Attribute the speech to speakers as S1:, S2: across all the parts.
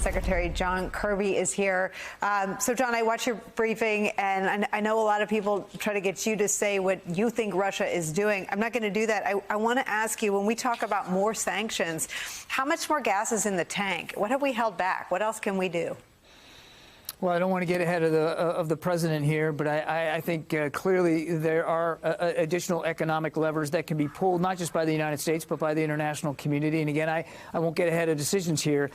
S1: Secretary John Kirby is here. So, John, I watched your briefing, and I know a lot of people try to get you to say what you think Russia is doing. I'm not going to do that. I want to ask you, when we talk about more sanctions, how much more gas is in the tank? What have we held back? What else can we do?
S2: Well, I don't want to get ahead of the president here, but I think clearly there are additional economic levers that can be pulled, not just by the United States, but by the international community. And again, I won't get ahead of decisions here.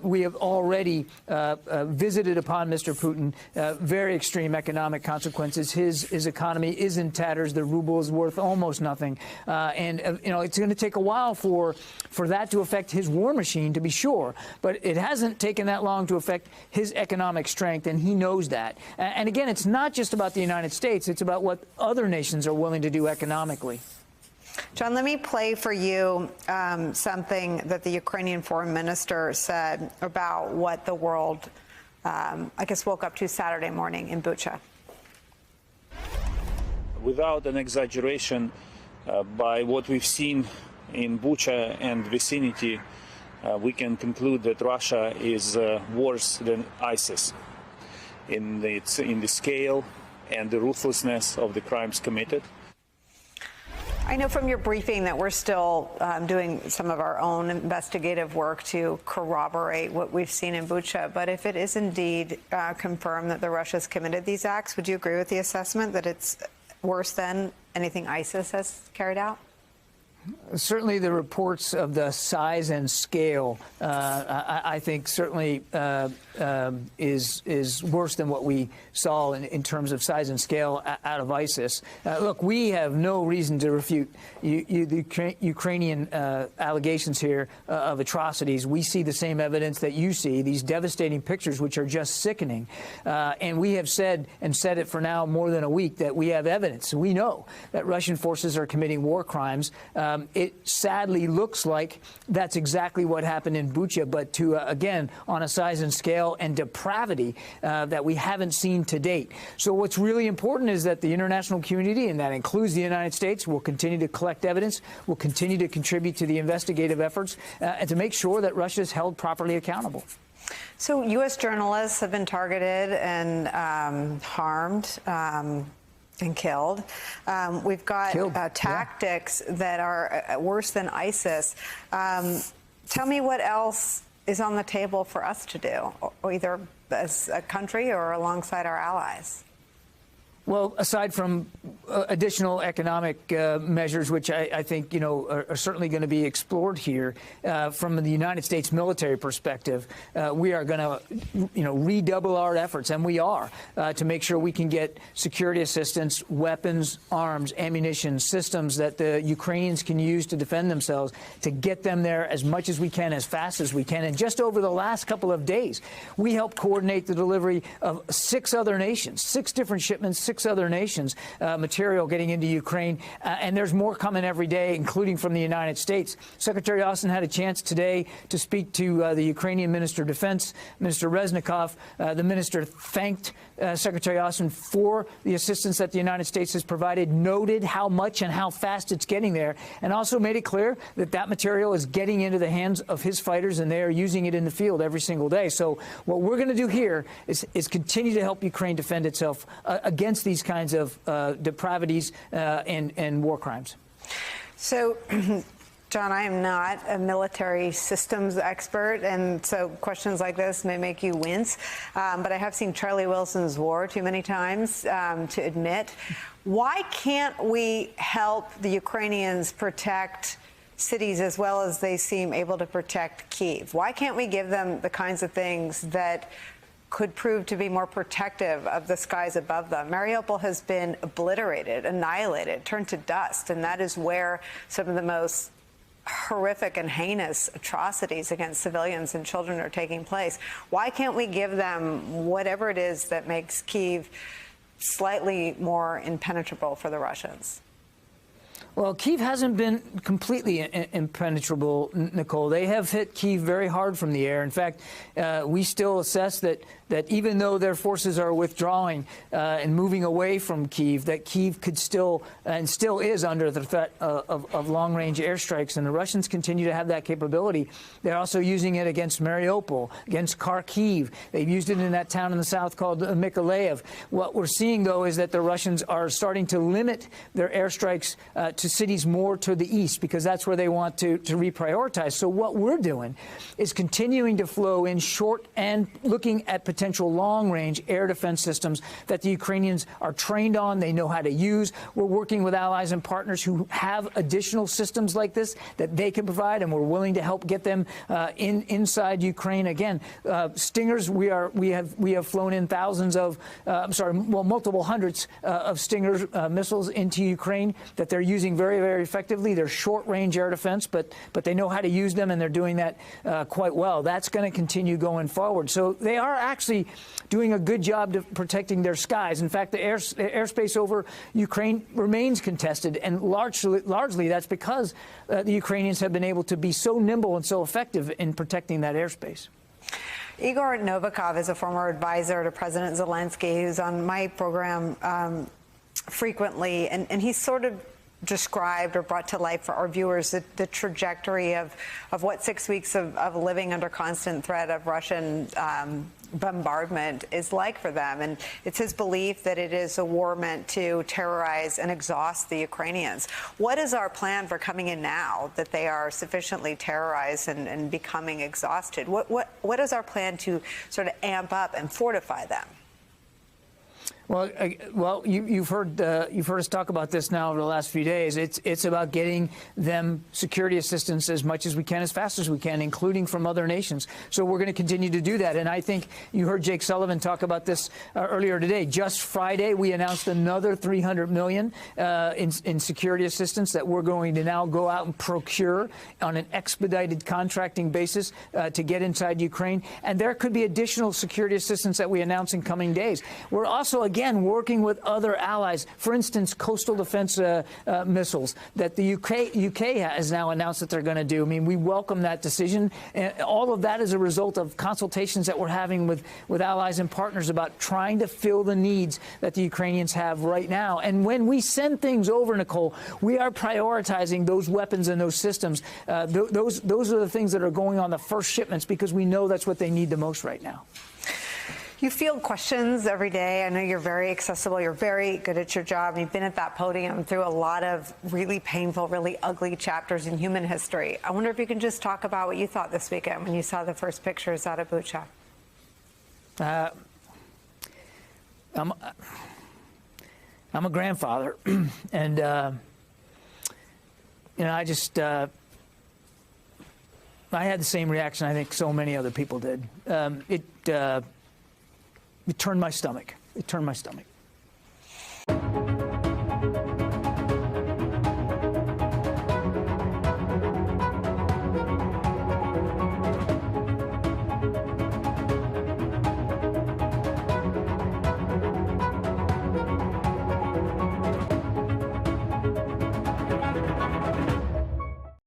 S2: We have already visited upon Mr. Putin very extreme economic consequences. His economy is in tatters. The ruble is worth almost nothing. And it's going to take a while for that to affect his war machine, to be sure. But it hasn't taken that long to affect his economic strength, and he knows that. And again, it's not just about the United States. It's about what other nations are willing to do economically.
S1: John, let me play for you something that the Ukrainian foreign minister said about what the world, I guess, woke up to Saturday morning in Bucha.
S3: Without an exaggeration, by what we've seen in Bucha and vicinity, we can conclude that Russia is worse than ISIS in the scale and the ruthlessness of the crimes committed.
S1: I know from your briefing that we're still doing some of our own investigative work to corroborate what we've seen in Bucha. But if it is indeed confirmed that the Russia's committed these acts, would you agree with the assessment that it's worse than anything ISIS has carried out?
S2: Certainly the reports of the size and scale, I think, certainly is worse than what we saw in terms of size and scale out of ISIS. Look, we have no reason to refute the Ukrainian allegations here of atrocities. We see the same evidence that you see, these devastating pictures, which are just sickening. And we have said, and said it for now more than a week, that we have evidence. We know that Russian forces are committing war crimes. It sadly looks like that's exactly what happened in Bucha, but to, again, on a size and scale and depravity that we haven't seen to date. So what's really important is that the international community, and that includes the United States, will continue to collect evidence, will continue to contribute to the investigative efforts, and to make sure that Russia is held properly accountable.
S1: So U.S. journalists have been targeted and harmed. And killed. We've got tactics that are worse than ISIS. Tell me what else is on the table for us to do, either as a country or alongside our allies.
S2: Well, aside from additional economic measures, which I think, are certainly going to be explored here, from the United States military perspective, we are going to, redouble our efforts, and we are, to make sure we can get security assistance, weapons, arms, ammunition, systems that the Ukrainians can use to defend themselves, to get them there as much as we can, as fast as we can. And just over the last couple of days, we helped coordinate the delivery of 6 other nations, 6 different shipments, 6 other nations, material getting into Ukraine, and there's more coming every day, including from the United States. Secretary Austin had a chance today to speak to the Ukrainian Minister of Defense, Minister Reznikov. The minister thanked Secretary Austin for the assistance that the United States has provided, noted how much and how fast it's getting there, and also made it clear that that material is getting into the hands of his fighters, and they are using it in the field every single day. So what we're going to do here is continue to help Ukraine defend itself against these kinds of depravities and war crimes. So,
S1: John, I am not a military systems expert, and so questions like this may make you wince. But I have seen Charlie Wilson's War too many times to admit. Why can't we help the Ukrainians protect cities as well as they seem able to protect Kyiv? Why can't we give them the kinds of things that could prove to be more protective of the skies above them? Mariupol has been obliterated, annihilated, turned to dust, and that is where some of the most horrific and heinous atrocities against civilians and children are taking place. Why can't we give them whatever it is that makes Kyiv slightly more impenetrable for the Russians?
S2: Well, Kyiv hasn't been completely impenetrable, Nicole. They have hit Kyiv very hard from the air. In fact, we still assess that even though their forces are withdrawing and moving away from Kyiv, that Kyiv could still and still is under the threat of long-range airstrikes. And the Russians continue to have that capability. They're also using it against Mariupol, against Kharkiv. They've used it in that town in the south called Mykolaiv. What we're seeing, though, is that the Russians are starting to limit their airstrikes to cities more to the east, because that's where they want to reprioritize. So what we're doing is continuing to flow in short and looking at potential long-range air defense systems that the Ukrainians are trained on, they know how to use. We're working with allies and partners who have additional systems like this that they can provide, and we're willing to help get them inside Ukraine. Again, Stingers, we have flown in thousands of, multiple hundreds of Stinger missiles into Ukraine that they're using very, very effectively. They're short-range air defense, but they know how to use them, and they're doing that quite well. That's going to continue going forward. So they are actually doing a good job of protecting their skies. In fact, the airspace over Ukraine remains contested, and largely that's because the Ukrainians have been able to be so nimble and so effective in protecting that airspace.
S1: Igor Novikov is a former advisor to President Zelensky, who's on my program frequently, and he's sort of described or brought to life for our viewers the trajectory of what 6 weeks of living under constant threat of Russian bombardment is like for them. And it's his belief that it is a war meant to terrorize and exhaust the Ukrainians. What is our plan for coming in now that they are sufficiently terrorized and becoming exhausted? What is our plan to sort of amp up and fortify them?
S2: Well, you've heard us talk about this now over the last few days. It's about getting them security assistance as much as we can, as fast as we can, including from other nations. So we're going to continue to do that. And I think you heard Jake Sullivan talk about this earlier today. Just Friday, we announced another $300 million in security assistance that we're going to now go out and procure on an expedited contracting basis to get inside Ukraine. And there could be additional security assistance that we announce in coming days. We're also, again, working with other allies, for instance, coastal defense missiles that the UK has now announced that they're going to do. I mean, we welcome that decision. And all of that is a result of consultations that we're having with allies and partners about trying to fill the needs that the Ukrainians have right now. And when we send things over, Nicole, we are prioritizing those weapons and those systems. Those are the things that are going on the first shipments, because we know that's what they need the most right now.
S1: You field questions every day. I know you're very accessible. You're very good at your job. You've been at that podium through a lot of really painful, really ugly chapters in human history. I wonder if you can just talk about what you thought this weekend when you saw the first pictures out of Bucha.
S2: I'm a grandfather, and I just I had the same reaction I think so many other people did. It turned my stomach. It turned my stomach.